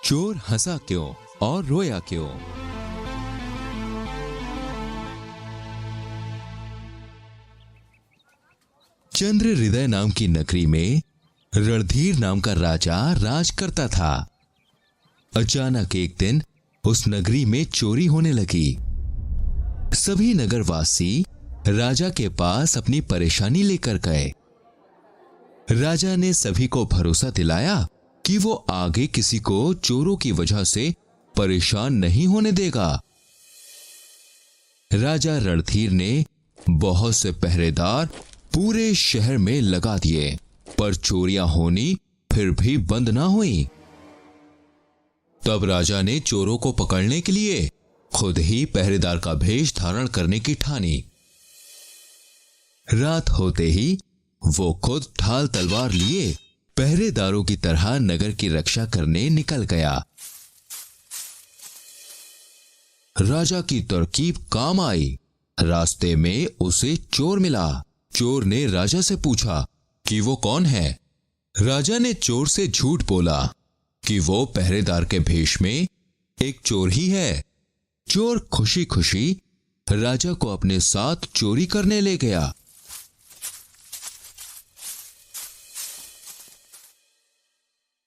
चोर हंसा क्यों और रोया क्यों। चंद्र हृदय नाम की नगरी में रणधीर नाम का राजा राज करता था। अचानक एक दिन उस नगरी में चोरी होने लगी। सभी नगरवासी राजा के पास अपनी परेशानी लेकर गए। राजा ने सभी को भरोसा दिलाया कि वो आगे किसी को चोरों की वजह से परेशान नहीं होने देगा। राजा रणधीर ने बहुत से पहरेदार पूरे शहर में लगा दिए, पर चोरियां होनी फिर भी बंद ना हुई। तब राजा ने चोरों को पकड़ने के लिए खुद ही पहरेदार का भेष धारण करने की ठानी। रात होते ही वो खुद ढाल तलवार लिए पहरेदारों की तरह नगर की रक्षा करने निकल गया। राजा की तरकीब काम आई। रास्ते में उसे चोर मिला। चोर ने राजा से पूछा कि वो कौन है। राजा ने चोर से झूठ बोला कि वो पहरेदार के भेष में एक चोर ही है। चोर खुशी खुशी राजा को अपने साथ चोरी करने ले गया।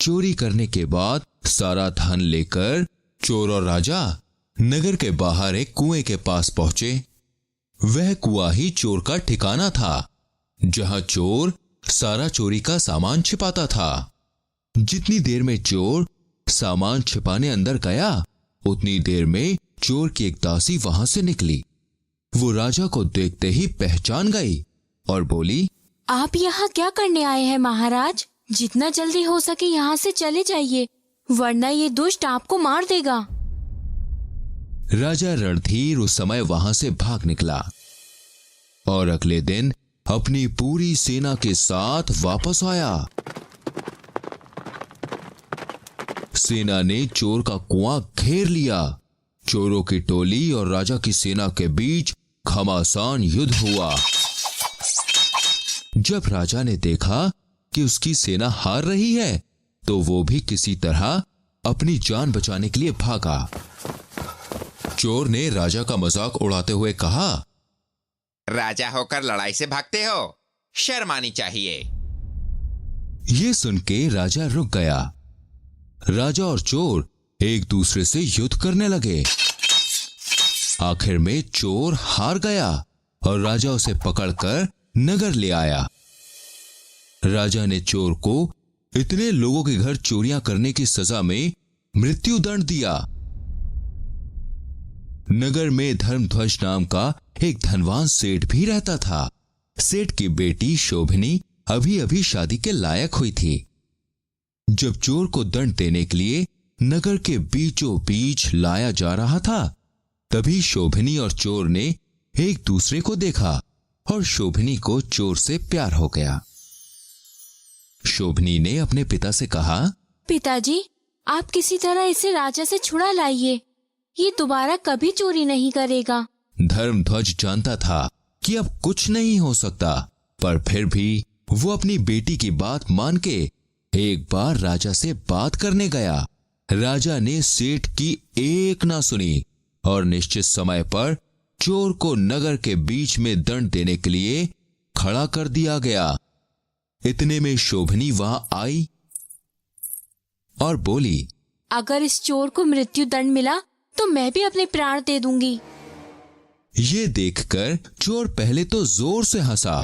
चोरी करने के बाद सारा धन लेकर चोर और राजा नगर के बाहर एक कुएं के पास पहुंचे। वह कुआं ही चोर का ठिकाना था, जहां चोर सारा चोरी का सामान छिपाता था। जितनी देर में चोर सामान छिपाने अंदर गया, उतनी देर में चोर की एक दासी वहां से निकली। वो राजा को देखते ही पहचान गई और बोली, आप यहाँ क्या करने आए हैं महाराज? जितना जल्दी हो सके यहाँ से चले जाइए, वरना ये दुष्ट आपको मार देगा। राजा रणधीर उस समय वहां से भाग निकला और अगले दिन अपनी पूरी सेना के साथ वापस आया। सेना ने चोर का कुआं घेर लिया। चोरों की टोली और राजा की सेना के बीच घमासान युद्ध हुआ। जब राजा ने देखा कि उसकी सेना हार रही है, तो वो भी किसी तरह अपनी जान बचाने के लिए भागा। चोर ने राजा का मजाक उड़ाते हुए कहा, राजा होकर लड़ाई से भागते हो, शर्म आनी चाहिए। ये सुन के राजा रुक गया। राजा और चोर एक दूसरे से युद्ध करने लगे। आखिर में चोर हार गया और राजा उसे पकड़कर नगर ले आया। राजा ने चोर को इतने लोगों के घर चोरियां करने की सजा में मृत्यु दंड दिया। नगर में धर्मध्वज नाम का एक धनवान सेठ भी रहता था। सेठ की बेटी शोभनी अभी अभी शादी के लायक हुई थी। जब चोर को दंड देने के लिए नगर के बीचों बीच लाया जा रहा था, तभी शोभनी और चोर ने एक दूसरे को देखा और शोभनी को चोर से प्यार हो गया। शोभनी ने अपने पिता से कहा, पिताजी, आप किसी तरह इसे राजा से छुड़ा लाइए, ये दोबारा कभी चोरी नहीं करेगा। धर्मध्वज जानता था कि अब कुछ नहीं हो सकता, पर फिर भी वो अपनी बेटी की बात मान के एक बार राजा से बात करने गया। राजा ने सेठ की एक ना सुनी और निश्चित समय पर चोर को नगर के बीच में दंड देने के लिए खड़ा कर दिया गया। इतने में शोभनी वहां आई और बोली, अगर इस चोर को मृत्यु दंड मिला तो मैं भी अपने प्राण दे दूंगी। ये देखकर चोर पहले तो जोर से हंसा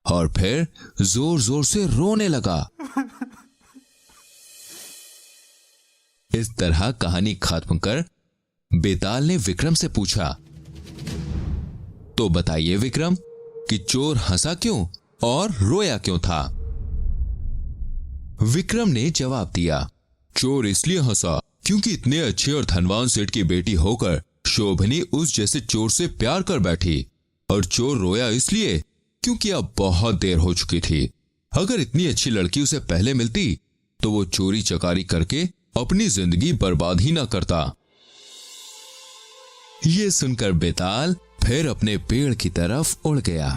और फिर जोर जोर से रोने लगा। इस तरह कहानी खत्म कर बेताल ने विक्रम से पूछा, तो बताइए विक्रम कि चोर हंसा क्यों और रोया क्यों था। विक्रम ने जवाब दिया, चोर इसलिए हंसा क्योंकि इतने अच्छे और धनवान सेठ की बेटी होकर शोभनी उस जैसे चोर से प्यार कर बैठी, और चोर रोया इसलिए क्योंकि अब बहुत देर हो चुकी थी। अगर इतनी अच्छी लड़की उसे पहले मिलती तो वो चोरी चकारी करके अपनी जिंदगी बर्बाद ही ना करता। ये सुनकर बेताल फिर अपने पेड़ की तरफ उड़ गया।